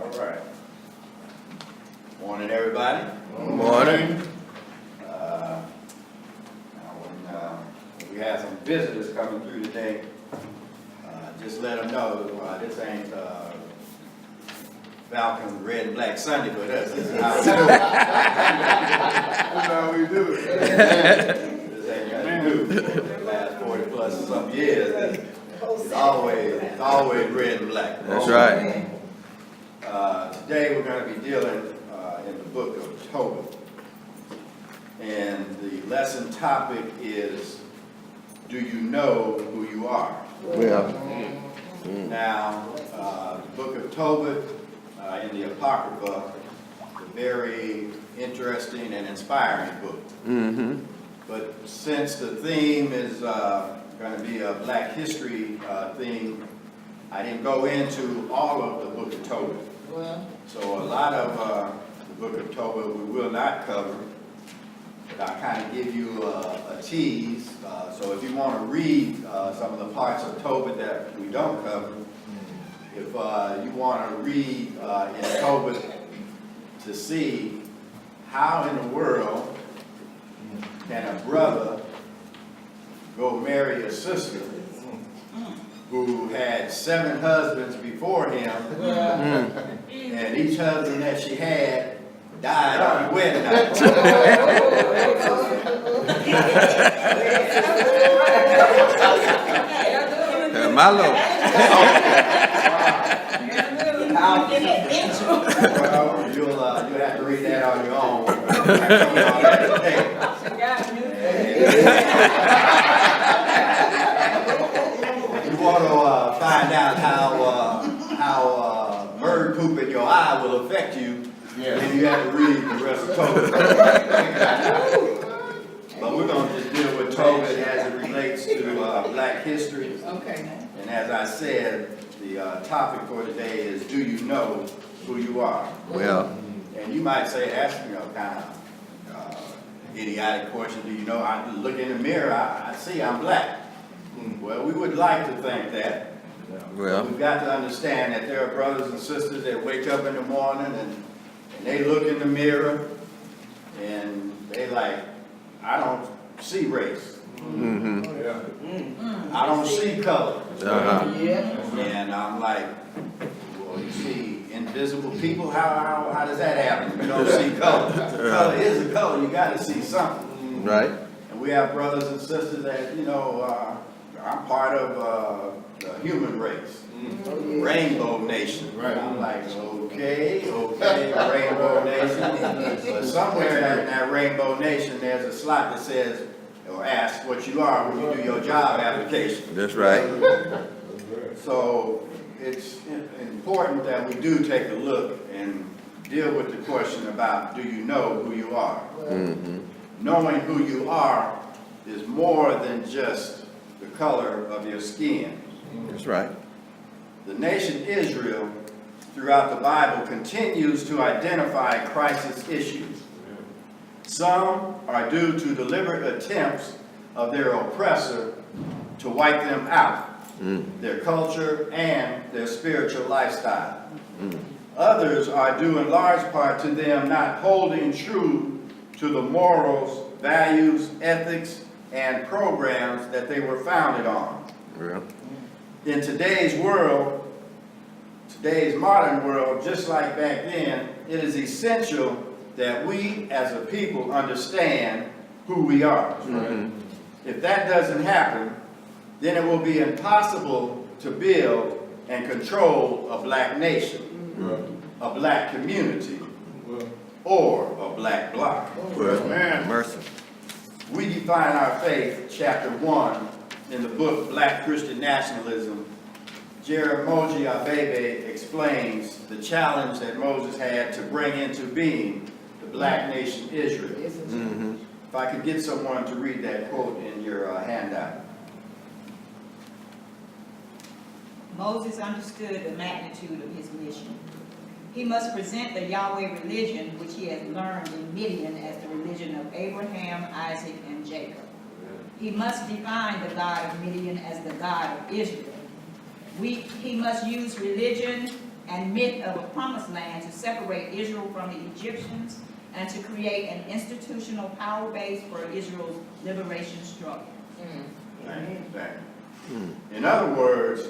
All right. Morning, everybody. Morning. We have some visitors coming through today. Just let them know this ain't Falcon Red and Black Sunday for us. This is how we do it. That's how we do it. This ain't got to do the last 40 plus some years. It's always red and black. That's right. Today we're going to be dealing in the Book of Tobit. And the lesson topic is, do you know who you are? Yeah. Now, the Book of Tobit in the Apocrypha is a very interesting and inspiring book. Mm-hmm. But since the theme is going to be a Black history theme, I didn't go into all of the Book of Tobit. So a lot of the Book of Tobit we will not cover. But I'll kind of give you a tease. So if you want to read some of the parts of Tobit that we don't cover, if you want to read in Tobit to see how in the world can a brother go marry a sister who had 7 husbands before him, and each husband that she had died on the wedding night. My Lord. Well, you'll have to read that on your own. If you want to find out how bird poop in your eye will affect you, then you have to read the rest of Tobit. But we're going to just deal with Tobit as it relates to Black history. Okay. And as I said, the topic for today is, do you know who you are? Well. And you might say, that's, kind of idiotic question. Do you know? I look in the mirror, I see I'm black. Well, we would like to think that. Well. We've got to understand that there are brothers and sisters that wake up in the morning and they look in the mirror and they like, I don't see race. Mm-hmm. I don't see color. Uh-huh. And I'm like, well, you see invisible people? How does that happen? You don't see color. Color is a color. You got to see something. Right. And we have brothers and sisters that, I'm part of the human race. Rainbow Nation. Right. I'm like, okay, Rainbow Nation. But somewhere in that Rainbow Nation, there's a slot that says, or asks what you are when you do your job application. That's right. So it's important that we do take a look and deal with the question about, do you know who you are? Mm-hmm. Knowing who you are is more than just the color of your skin. That's right. The nation Israel, throughout the Bible, continues to identify crisis issues. Some are due to deliberate attempts of their oppressor to wipe them out, their culture, and their spiritual lifestyle. Others are due in large part to them not holding true to the morals, values, ethics, and programs that they were founded on. Well. In today's world, today's modern world, just like back then, it is essential that we as a people understand who we are. Mm-hmm. If that doesn't happen, then it will be impossible to build and control a black nation, a black community, or a black bloc. Well, mercy. We define our faith, chapter 1, in the book Black Christian Nationalism. Jeremiah Abebe explains the challenge that Moses had to bring into being the black nation Israel. Mm-hmm. If I could get someone to read that quote in your handout. Moses understood the magnitude of his mission. He must present the Yahweh religion, which he had learned in Midian, as the religion of Abraham, Isaac, and Jacob. He must define the God of Midian as the God of Israel. He must use religion and myth of a promised land to separate Israel from the Egyptians and to create an institutional power base for Israel's liberation struggle. In other words,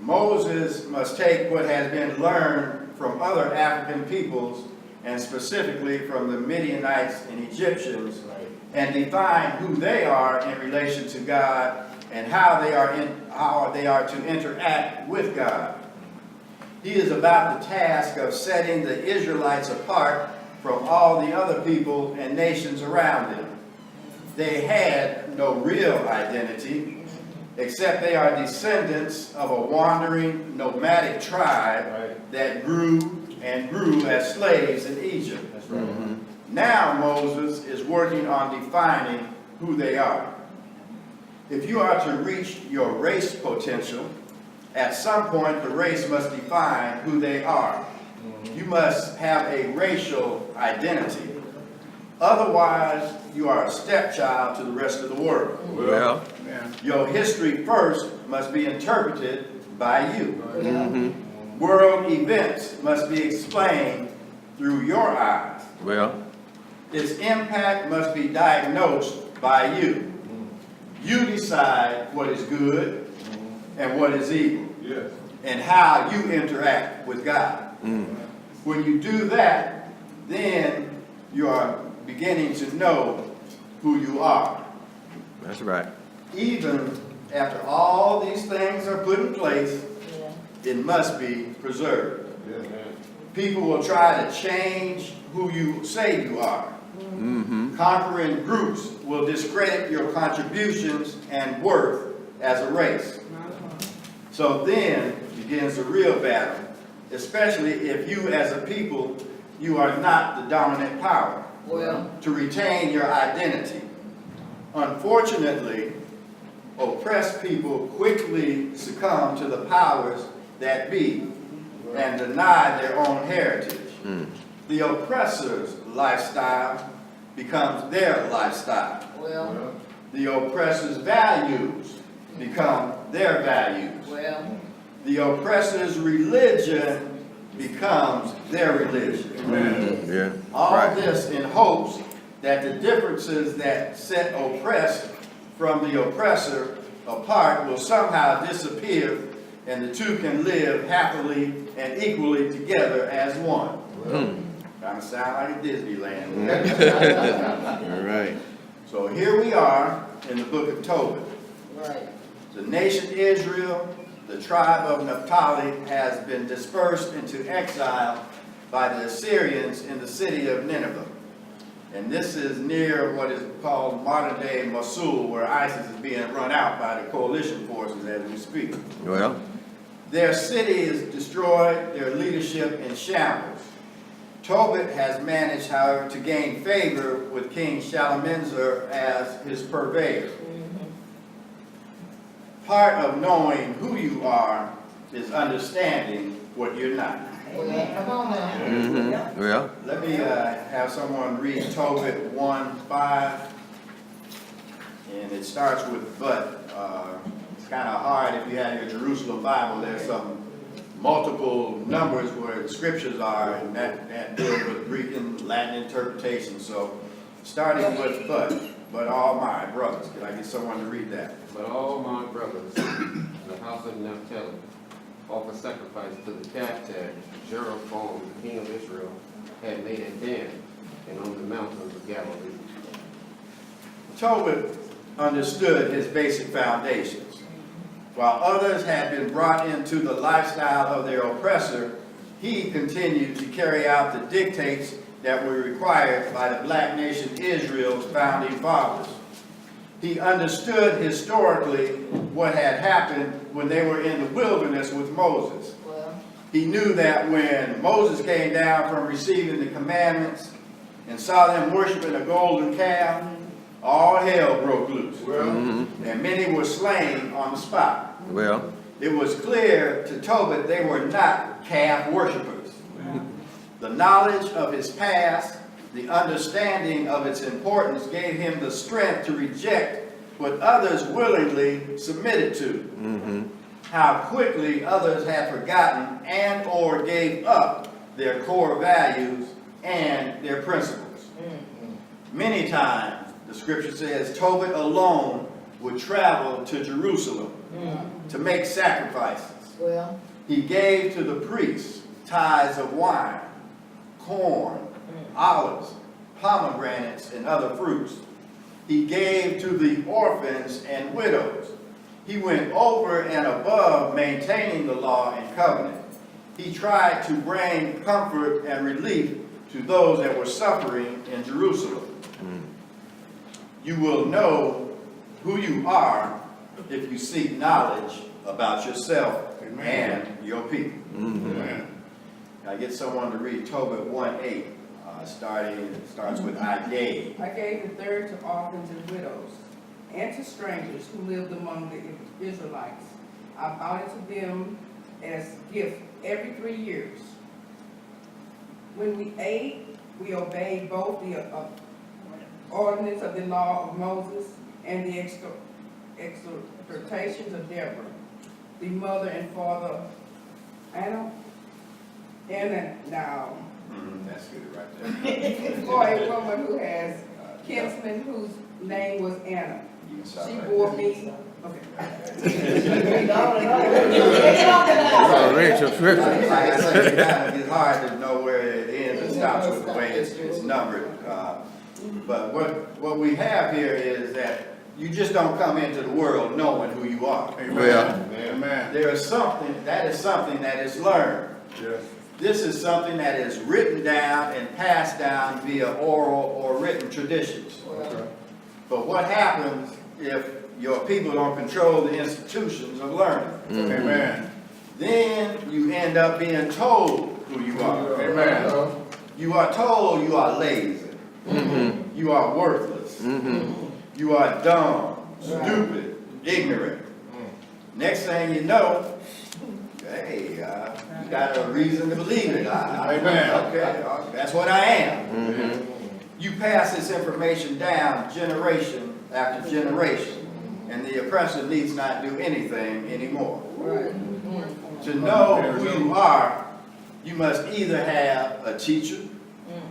Moses must take what has been learned from other African peoples, and specifically from the Midianites and Egyptians, and define who they are in relation to God and how they are to interact with God. He is about the task of setting the Israelites apart from all the other people and nations around them. They had no real identity, except they are descendants of a wandering nomadic tribe that grew and grew as slaves in Egypt. That's right. Now Moses is working on defining who they are. If you are to reach your race potential, at some point the race must define who they are. You must have a racial identity. Otherwise, you are a stepchild to the rest of the world. Well, Your history first must be interpreted by you. World events must be explained through your eyes. well, Its impact must be diagnosed by you. You decide what is good and what is evil, and how you interact with God. When you do that, then you are beginning to know who you are. that's right. Even after all these things are put in place, it must be preserved. People will try to change who you say you are. Conquering groups will discredit your contributions and worth as a race. So then begins the real battle, especially if you as a people, you are not the dominant power to retain your identity. Unfortunately, oppressed people quickly succumb to the powers that be and deny their own heritage. The oppressor's lifestyle becomes their lifestyle. The oppressor's values become their values. The oppressor's religion becomes their religion. Yeah. All right. this in hopes that the differences that set oppressed from the oppressor apart will somehow disappear, and the two can live happily and equally together as one. Kind of sound like a Disneyland. All right. So here we are in the Book of Tobit. The nation Israel, the tribe of Naphtali, has been dispersed into exile by the Assyrians in the city of Nineveh. And this is near what is called modern-day Mosul, where ISIS is being run out by the coalition forces as we speak. Well, Their city is destroyed, their leadership in shambles. Tobit has managed, however, to gain favor with King Shalmaneser as his purveyor. Part of knowing who you are is understanding what you're not. well, Let me have someone read Tobit 1:5, and it starts with but. It's kind of hard if you have your Jerusalem Bible. There's some multiple numbers where the scriptures are, and that deals with Greek and Latin interpretation. So starting with but all my brothers. Can I get someone to read that? But all my brothers, the house of Naphtali, offer sacrifice to the calf that Jeroboam, the king of Israel, had made at Dan and on the mountains of Galilee. Tobit understood his basic foundations. While others had been brought into the lifestyle of their oppressor, he continued to carry out the dictates that were required by the black nation Israel's founding fathers. He understood historically what had happened when they were in the wilderness with Moses. He knew that when Moses came down from receiving the commandments and saw them worshiping a golden calf, all hell broke loose. And many were slain on the spot. well, It was clear to Tobit they were not calf worshipers. The knowledge of his past, the understanding of its importance, gave him the strength to reject what others willingly submitted to. how quickly others had forgotten and or gave up their core values and their principles. Many times, the scripture says, Tobit alone would travel to Jerusalem to make sacrifices. Well, He gave to the priests tithes of wine, corn, olives, pomegranates, and other fruits. He gave to the orphans and widows. He went over and above maintaining the law and covenant. He tried to bring comfort and relief to those that were suffering in Jerusalem. You will know who you are if you seek knowledge about yourself and your people. I get someone to read Tobit 1:8. It starts with I gave. I gave the third to orphans and widows, and to strangers who lived among the Israelites. I brought it to them as gift every 3 years. When we ate, we obeyed both the ordinance of the law of Moses and the exhortations of Deborah, the mother and father Anna, now. That's good right there. For a woman who has kinsman whose name was Anna. You can stop She right bore there. me, okay. Read your scripture. Like I said, it kind of gets hard to know where it ends and stops with the way it's numbered. But what we have here is that you just don't come into the world knowing who you are. Well, There is something that is learned. Yes. This is something that is written down and passed down via oral or written traditions. Okay. But what happens if your people don't control the institutions of learning? Amen. Then you end up being told who you are. Amen. You are told you are lazy. You are worthless. You are dumb, stupid, ignorant. Next thing you know, hey, you got a reason to believe it. Amen. Okay, that's what I am. You pass this information down generation after generation, and the oppressor needs not do anything anymore. To know who you are, you must either have a teacher,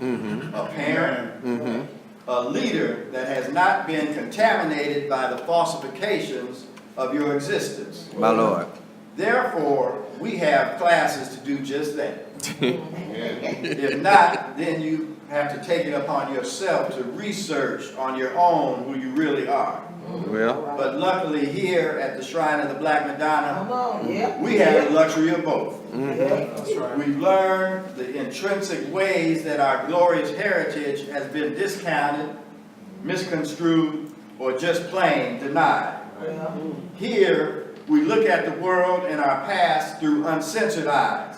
a parent, a leader that has not been contaminated by the falsifications of your existence. my Lord. Therefore, we have classes to do just that. If not, then you have to take it upon yourself to research on your own who you really are. Well, But luckily here at the Shrine of the Black Madonna, come on, yeah. we have the luxury of both. That's right. We've learned the intrinsic ways that our glorious heritage has been discounted, misconstrued, or just plain denied. Here, we look at the world and our past through uncensored eyes.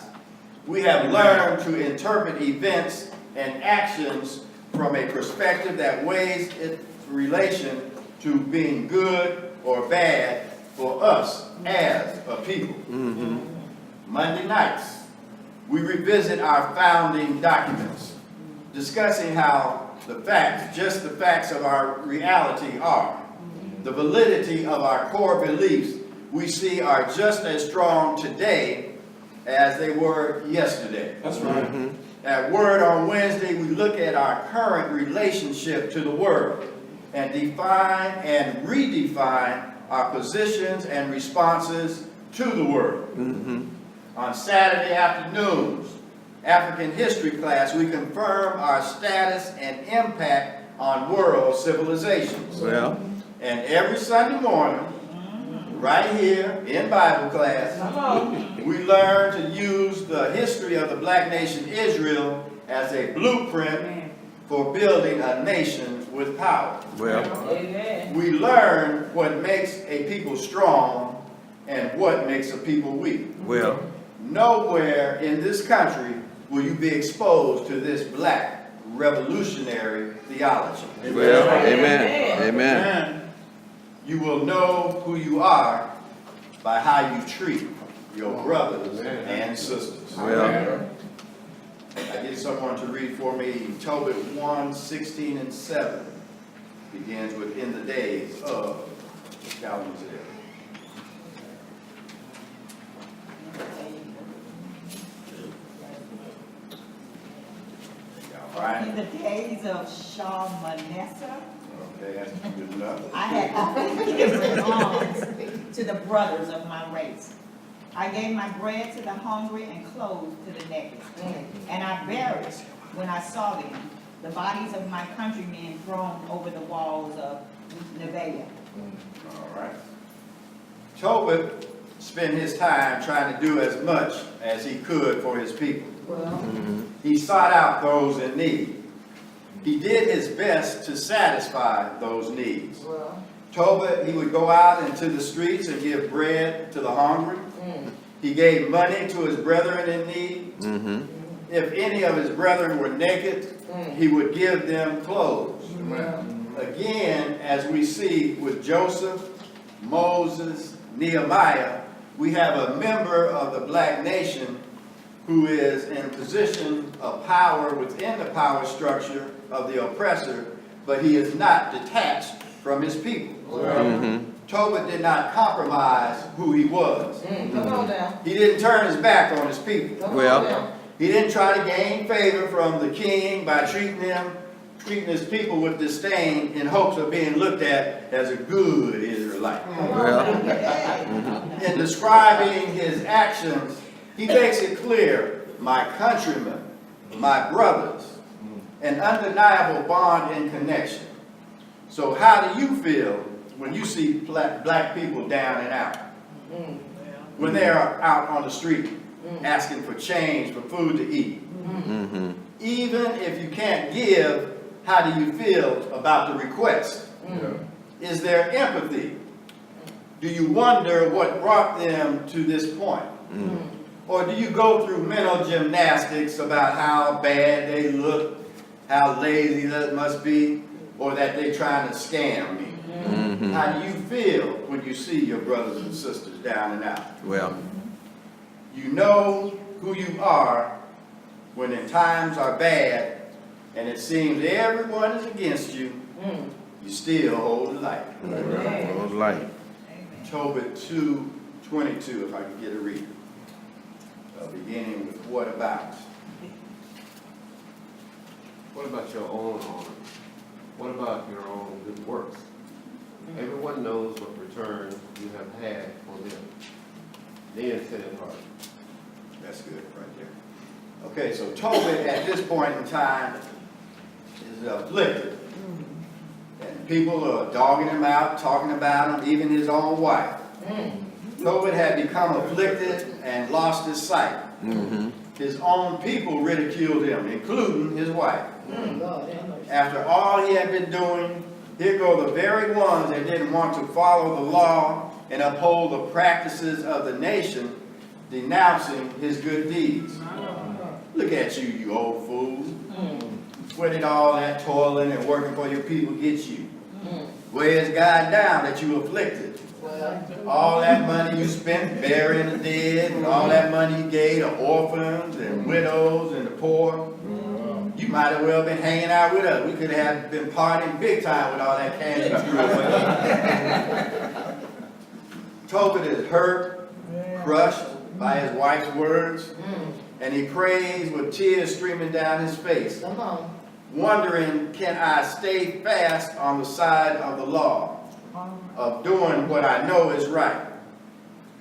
We have learned to interpret events and actions from a perspective that weighs its relation to being good or bad for us as a people. Monday nights, we revisit our founding documents, discussing how the facts, just the facts of our reality are. The validity of our core beliefs we see are just as strong today as they were yesterday. That's right. At Word on Wednesday, we look at our current relationship to the world and define and redefine our positions and responses to the world. On Saturday afternoons, African history class, we confirm our status and impact on world civilizations. well, And every Sunday morning, right here in Bible class, we learn to use the history of the black nation Israel as a blueprint for building a nation with power. well, Amen. We learn what makes a people strong and what makes a people weak. well, Nowhere in this country will you be exposed to this black revolutionary theology. well, amen, amen. You will know who you are by how you treat your brothers and sisters. Well, I get someone to read for me Tobit 1:16 and 7. Begins with in the days of Calvin's All right? In the days of Shalmaneser, Okay, that's good enough. I had offered gifts and alms to the brothers of my race. I gave my bread to the hungry and clothes to the naked. And I buried, when I saw them, the bodies of my countrymen thrown over the walls of Nevaeh. All right. Tobit spent his time trying to do as much as he could for his people. He sought out those in need. He did his best to satisfy those needs. Tobit, he would go out into the streets and give bread to the hungry. He gave money to his brethren in need. If any of his brethren were naked, he would give them clothes. Again, as we see with Joseph, Moses, Nehemiah, we have a member of the black nation who is in position of power within the power structure of the oppressor, but he is not detached from his people. Tobit did not compromise who he was. He didn't turn his back on his people. Well, He didn't try to gain favor from the king by treating his people with disdain in hopes of being looked at as a good Israelite. In describing his actions, he makes it clear, my countrymen, my brothers, an undeniable bond and connection. So how do you feel when you see black people down and out? When they are out on the street asking for change, for food to eat? Even if you can't give, how do you feel about the request? Is there empathy? Do you wonder what brought them to this point? Or do you go through mental gymnastics about how bad they look, how lazy that must be, or that they're trying to scam me? How do you feel when you see your brothers and sisters down and out? well, You know who you are when in times are bad and it seems everyone is against you, you still hold the light. Lord light. Tobit 2:22, if I can get a read. Beginning with what about? What about your own honor? What about your own good works? Everyone knows what return you have had for them. Then set it apart. That's good right there. Okay, so Tobit at this point in time is afflicted. And people are dogging him out, talking about him, even his own wife. Tobit had become afflicted and lost his sight. His own people ridiculed him, including his wife. After all he had been doing, here go the very ones that didn't want to follow the law and uphold the practices of the nation, denouncing his good deeds. Look at you, you old fool. Where did all that toiling and working for your people get you? Where is God down that you afflicted? All that money you spent burying the dead, and all that money you gave to orphans and widows and the poor, you might have well been hanging out with us. We could have been partying big time with all that candy you threw away. Tobit is hurt, crushed by his wife's words, and he prays with tears streaming down his face, wondering, can I stay fast on the side of the law, of doing what I know is right?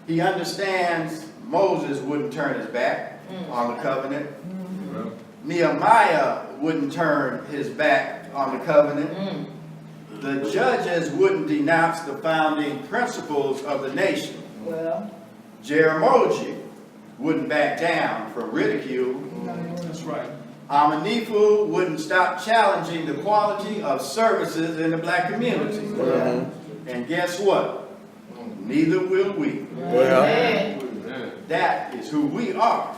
He understands Moses wouldn't turn his back on the covenant. Nehemiah wouldn't turn his back on the covenant. The judges wouldn't denounce the founding principles of the nation. Jeremiah wouldn't back down from ridicule. That's right. Amanifu wouldn't stop challenging the quality of services in the black community. And guess what? Neither will we. That is who we are.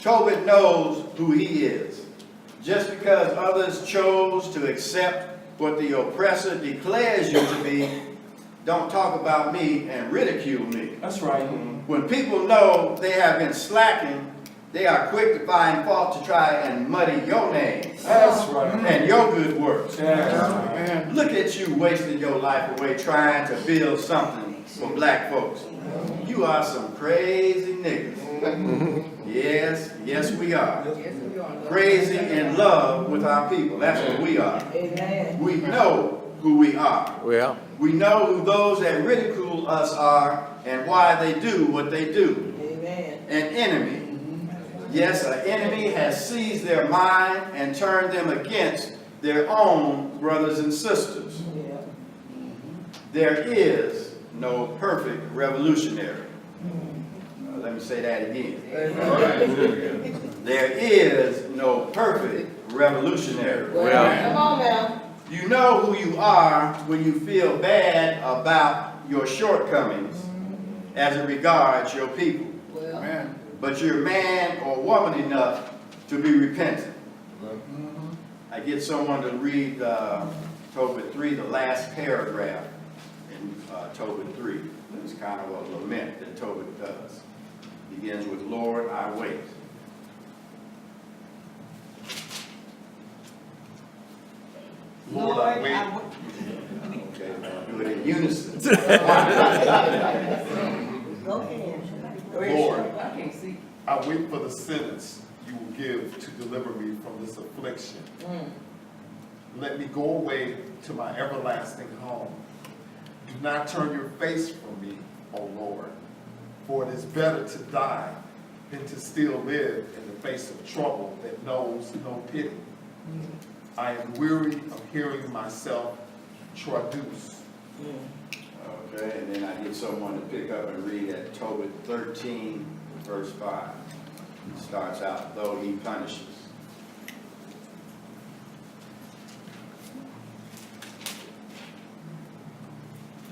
Tobit knows who he is. Just because others chose to accept what the oppressor declares you to be, don't talk about me and ridicule me. That's right. When people know they have been slacking, they are quick to find fault to try and muddy your name. That's right. And your good works. Yeah. Look at you wasting your life away trying to build something for black folks. You are some crazy niggas. Yes, yes we are. Yes, we are. Crazy in love with our people. That's what we are. Amen. We know who we are. Well, We know who those that ridicule us are and why they do what they do. Amen. An enemy. Yes, an enemy has seized their mind and turned them against their own brothers and sisters. There is no perfect revolutionary. Let me say that again. There is no perfect revolutionary. well, Come on now. You know who you are when you feel bad about your shortcomings as it regards your people. Amen. But you're man or woman enough to be repentant. I get someone to read Tobit 3, the last paragraph in Tobit 3. It's kind of a lament that Tobit does. Begins with, Lord, I wait. Lord, I wait. Okay, do it in unison. Go ahead. Lord, I can't see. I wait for the sentence you will give to deliver me from this affliction. Let me go away to my everlasting home. Do not turn your face from me, O Lord, for it is better to die than to still live in the face of trouble that knows no pity. I am weary of hearing myself traduce. Okay, and then I get someone to pick up and read at Tobit 13, verse 5. It starts out, though he punishes.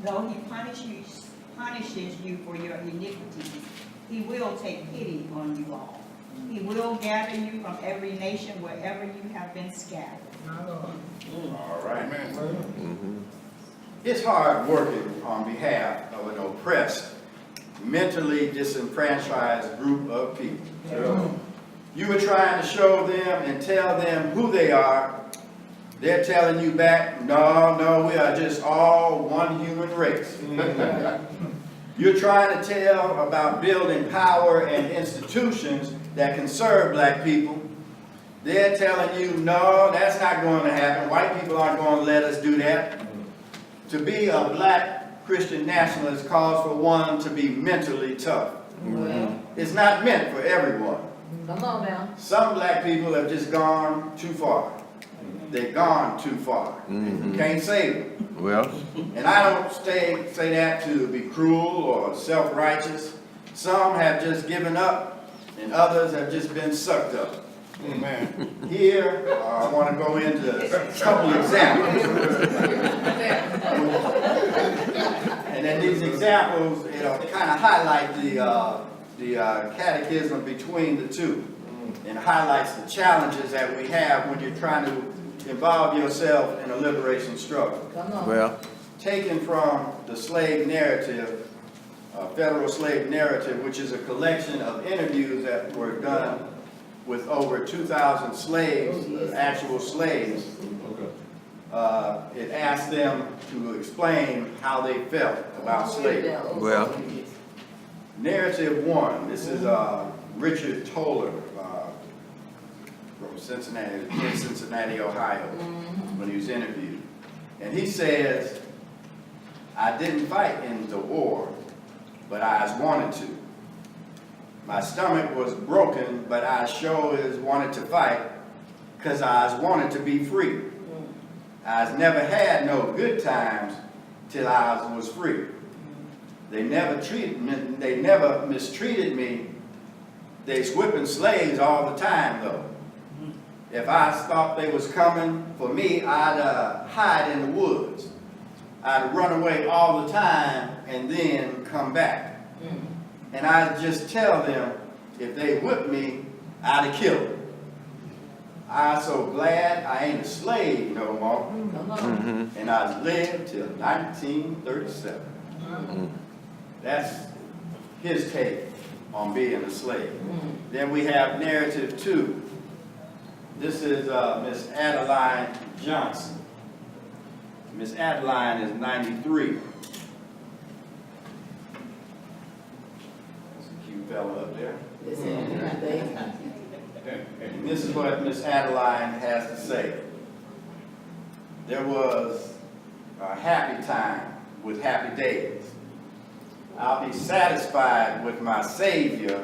Though he punishes you for your iniquities, he will take pity on you all. He will gather you from every nation wherever you have been scattered. All right. It's hard working on behalf of an oppressed, mentally disenfranchised group of people. You are trying to show them and tell them who they are. They're telling you back, no, we are just all one human race. You're trying to tell about building power and institutions that can serve black people. They're telling you, no, that's not going to happen. White people aren't going to let us do that. To be a black Christian nationalist calls for one to be mentally tough. It's not meant for everyone. Come on now. Some black people have just gone too far. They've gone too far. You can't save them. well, And I don't say that to be cruel or self-righteous. Some have just given up, and others have just been sucked up. Amen. Here, I want to go into a couple examples. And then these examples, kind of highlight the catechism between the two, and highlights the challenges that we have when you're trying to involve yourself in a liberation struggle. well, Taken from the slave narrative, federal slave narrative, which is a collection of interviews that were done with over 2,000 slaves, actual slaves. It asked them to explain how they felt about slavery. well, Narrative 1, this is Richard Toller from Cincinnati, Ohio, when he was interviewed. And he says, I didn't fight in the war, but I wanted to. My stomach was broken, but I sure wanted to fight because I wanted to be free. I never had no good times till I was free. They never mistreated me. They was whipping slaves all the time, though. If I thought they was coming for me, I'd hide in the woods. I'd run away all the time and then come back. And I'd just tell them, if they whipped me, I'd have killed them. I'm so glad I ain't a slave no more. And I lived till 1937. That's his take on being a slave. Then we have narrative 2. This is Miss Adeline Johnson. Miss Adeline is 93. That's a cute fella up there. And this is what Miss Adeline has to say. There was a happy time with happy days. I'll be satisfied with my Savior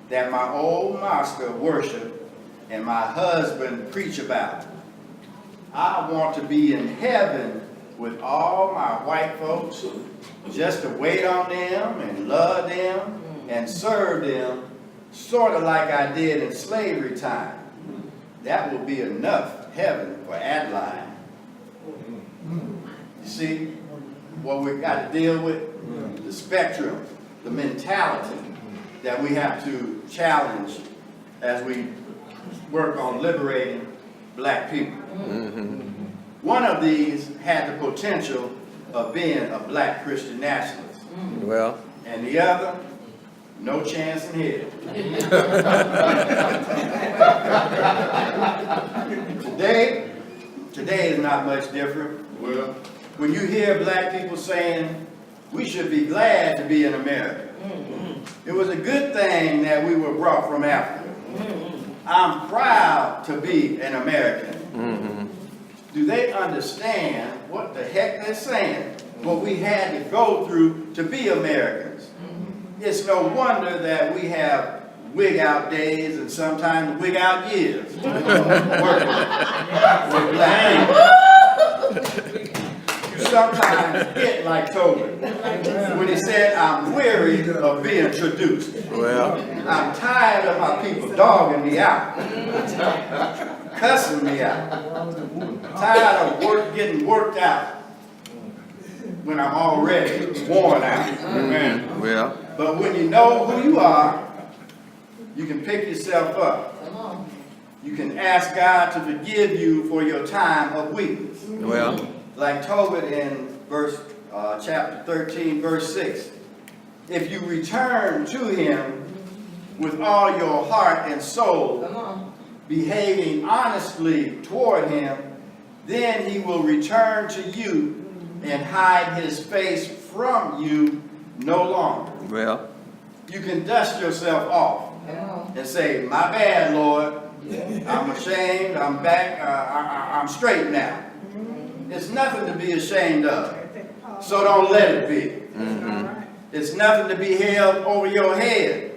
that my old master worship and my husband preach about. I want to be in heaven with all my white folks, just to wait on them and love them and serve them, sort of like I did in slavery time. That will be enough heaven for Adeline. You see what we've got to deal with? The spectrum, the mentality that we have to challenge as we work on liberating black people. One of these had the potential of being a black Christian nationalist. Well. And the other, no chance in hell. Today is not much different. Well, when you hear black people saying, we should be glad to be in America. It was a good thing that we were brought from Africa. I'm proud to be an American. Do they understand what the heck they're saying? What we had to go through to be Americans. It's no wonder that we have wig out days and sometimes wig out years. Working with black people. You sometimes get like Tobit when he said, I'm weary of being traduced. Well. I'm tired of my people dogging me out, cussing me out. Tired of getting worked out when I'm already worn out. Amen. Well. But when you know who you are, you can pick yourself up. You can ask God to forgive you for your time of weakness. Well. Like Tobit in chapter 13, verse 6. If you return to him with all your heart and soul, behaving honestly toward him, then he will return to you and hide his face from you no longer. Well. You can dust yourself off and say, my bad, Lord. I'm ashamed. I'm back. I'm straight now. It's nothing to be ashamed of. So don't let it be. It's nothing to be held over your head.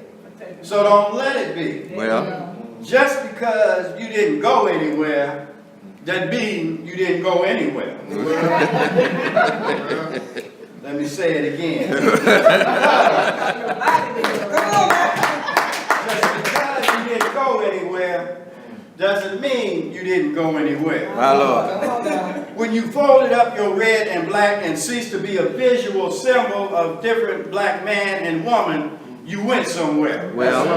So don't let it be. Well. Just because you didn't go anywhere doesn't mean you didn't go anywhere. Let me say it again. Just because you didn't go anywhere doesn't mean you didn't go anywhere. My Lord. When you folded up your red and black and ceased to be a visual symbol of different black man and woman, you went somewhere. Well.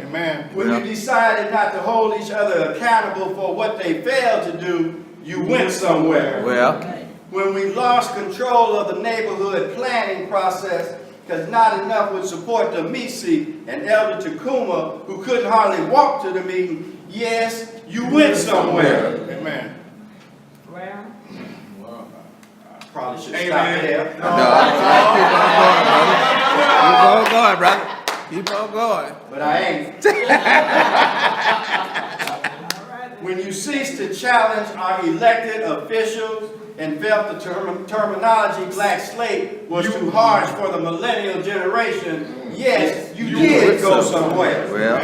Amen. When you decided not to hold each other accountable for what they failed to do, you went somewhere. Well. When we lost control of the neighborhood planning process because not enough would support the Misi and Elder Takuma, who couldn't hardly walk to the meeting, yes, you went somewhere. Amen. Well, Probably should stop there. Keep on going, brother. Keep on going. But I ain't. When you cease to challenge our elected officials and felt the terminology black slate was too harsh for the millennial generation, yes, you did go somewhere. Well.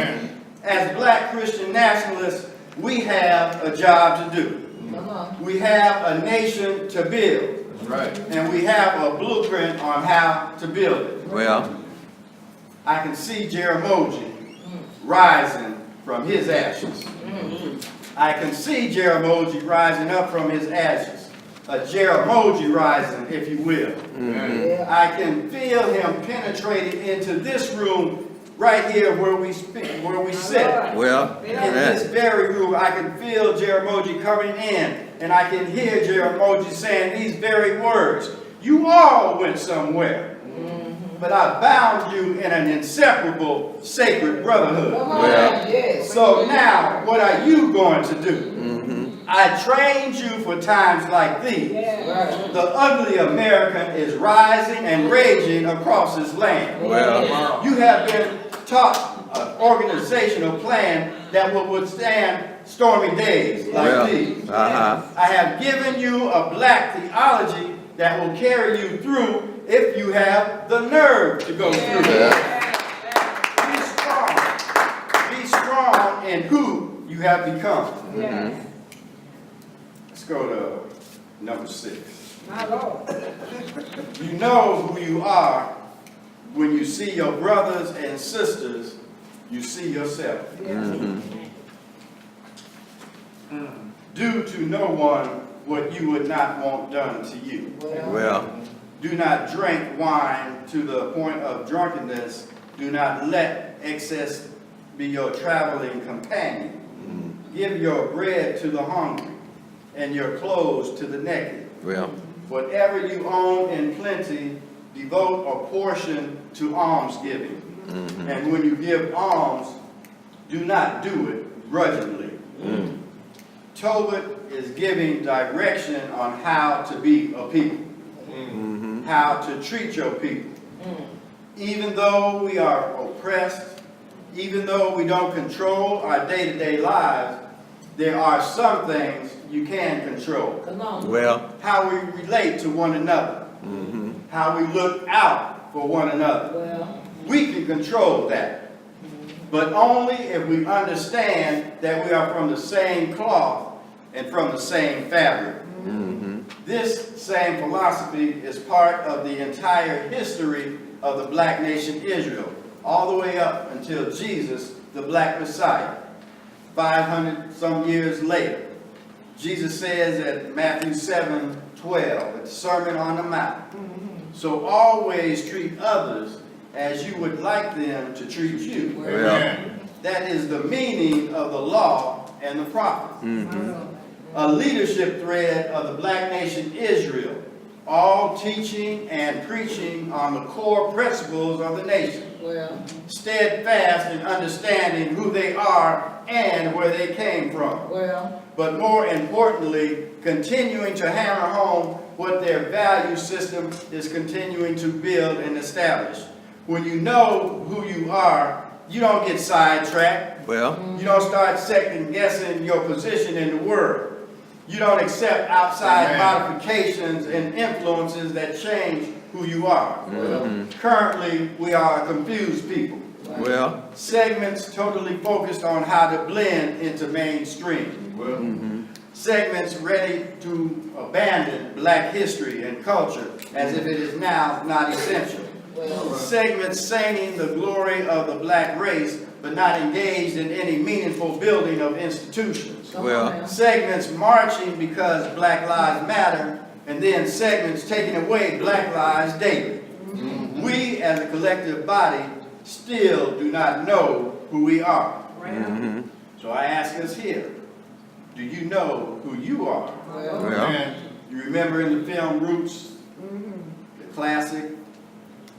As black Christian nationalists, we have a job to do. We have a nation to build. Right. And we have a blueprint on how to build it. Well. I can see Jeramogi rising from his ashes. I can see Jeramogi rising up from his ashes. A Jeramogi rising, if you will. I can feel him penetrating into this room right here where we speak, where we sit. Well. In this very room, I can feel Jeramogi coming in, and I can hear Jeramogi saying these very words. You all went somewhere, but I bound you in an inseparable sacred brotherhood. Well. So now, what are you going to do? I trained you for times like these. The ugly American is rising and raging across this land. Well. You have been taught an organizational plan that will withstand stormy days like these. Uh-huh. I have given you a black theology that will carry you through if you have the nerve to go through it. Be strong. Be strong in who you have become. Yes. Let's go to number 6. My Lord. You know who you are when you see your brothers and sisters, you see yourself. Do to no one what you would not want done to you. Well, Do not drink wine to the point of drunkenness. Do not let excess be your traveling companion. Give your bread to the hungry and your clothes to the naked. well, Whatever you own in plenty, devote a portion to almsgiving. And when you give alms, do not do it grudgingly. Tobit is giving direction on how to be a people, how to treat your people. Even though we are oppressed, even though we don't control our day-to-day lives, there are some things you can control. well, How we relate to one another, how we look out for one another. We can control that, but only if we understand that we are from the same cloth and from the same fabric. This same philosophy is part of the entire history of the black nation Israel, all the way up until Jesus, the black Messiah, 500 some years later. Jesus says at Matthew 7:12, at the Sermon on the Mount, so always treat others as you would like them to treat you. well, That is the meaning of the law and the prophets. A leadership thread of the black nation Israel, all teaching and preaching on the core principles of the nation. Steadfast in understanding who they are and where they came from. But more importantly, continuing to hammer home what their value system is continuing to build and establish. When you know who you are, you don't get sidetracked. well, You don't start second guessing your position in the world. You don't accept outside modifications and influences that change who you are. Currently, we are a confused people. well, Segments totally focused on how to blend into mainstream. Segments ready to abandon black history and culture as if it is now not essential. Segments singing the glory of the black race, but not engaged in any meaningful building of institutions. well, Segments marching because Black Lives Matter, and then segments taking away Black lives daily. We as a collective body still do not know who we are. So I ask us here, do you know who you are? well, You remember in the film Roots, the classic,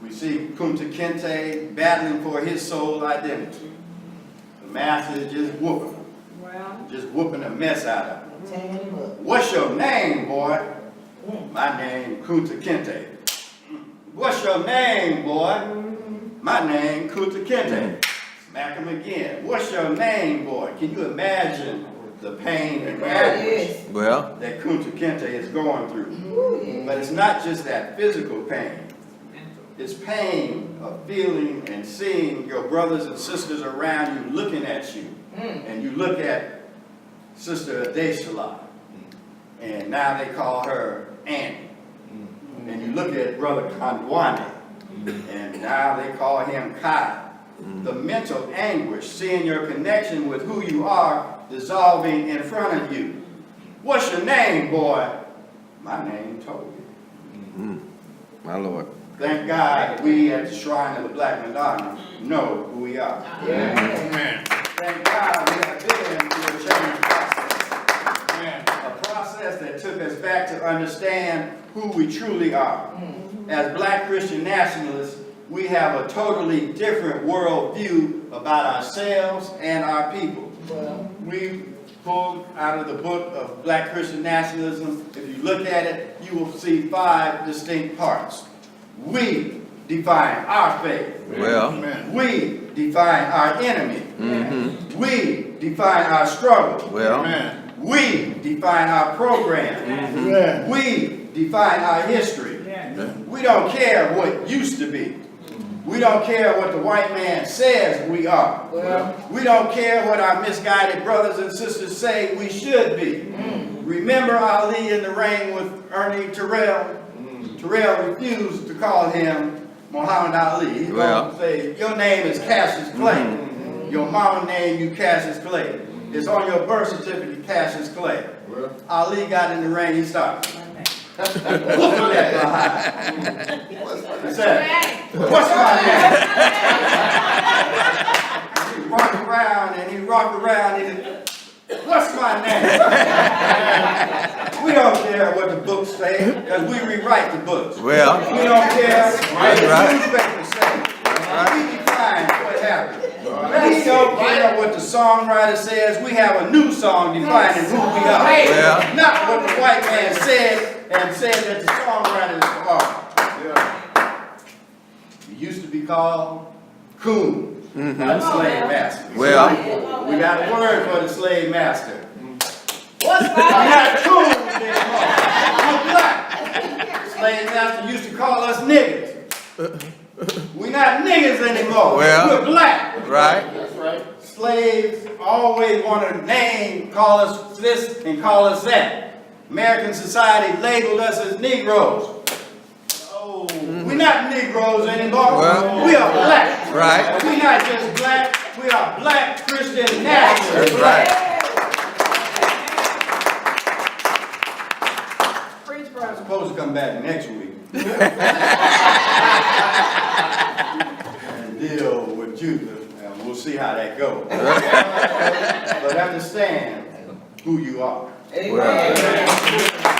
we see Kunta Kinte battling for his soul identity. The masses just whooping him, just whooping the mess out of him. What's your name, boy? My name, Kunta Kinte. What's your name, boy? My name, Kunta Kinte. Smack him again. What's your name, boy? Can you imagine the pain and anguish well, that Kunta Kinte is going through? But it's not just that physical pain. It's pain of feeling and seeing your brothers and sisters around you looking at you. And you look at Sister Adeshala, and now they call her Annie. And you look at Brother Kandwane, and now they call him Kai. The mental anguish, seeing your connection with who you are dissolving in front of you. What's your name, boy? My name, Toby. my Lord. Thank God we at the Shrine of the Black Madonna know who we are. Amen. Thank God we have been through a change process. A process that took us back to understand who we truly are. As black Christian nationalists, we have a totally different worldview about ourselves and our people. We pulled out of the book of Black Christian Nationalism. If you look at it, you will see 5 distinct parts. We define our faith. Well, Amen. We define our enemy. We define our struggle. Well, Amen. We define our program. Yeah. We define our history. We don't care what used to be. We don't care what the white man says we are. We don't care what our misguided brothers and sisters say we should be. Remember Ali in the ring with Ernie Terrell? Terrell refused to call him Muhammad Ali. He's going to say, your name is Cassius Clay. Your mama named you Cassius Clay. It's on your birth certificate, Cassius Clay. Ali got in the ring, he started. What's that behind? He said, what's my name? He rocked around and he rocked around and he said, what's my name? We don't care what the books say, because we rewrite the books. well, We don't care what the right. newspapers say. We define what happened. We don't care what the songwriter says. We have a new song defining who we are. Well. Not what the white man said and said that the songwriters are. It used to be called coon, not a slave master. Well. We got a word for the slave master. We're not coons anymore. We're black. Slave master used to call us niggas. We're not niggas anymore. Well. We're black. Right. That's right. Slaves always want to name, call us this and call us that. American society labeled us as Negroes. Oh, we're not Negroes anymore. Well. We are black. Right. We're not just black. We are black Christian nationalists. That's right. I'm supposed to come back next week and deal with Judah, and we'll see how that goes. But understand who you are. Well.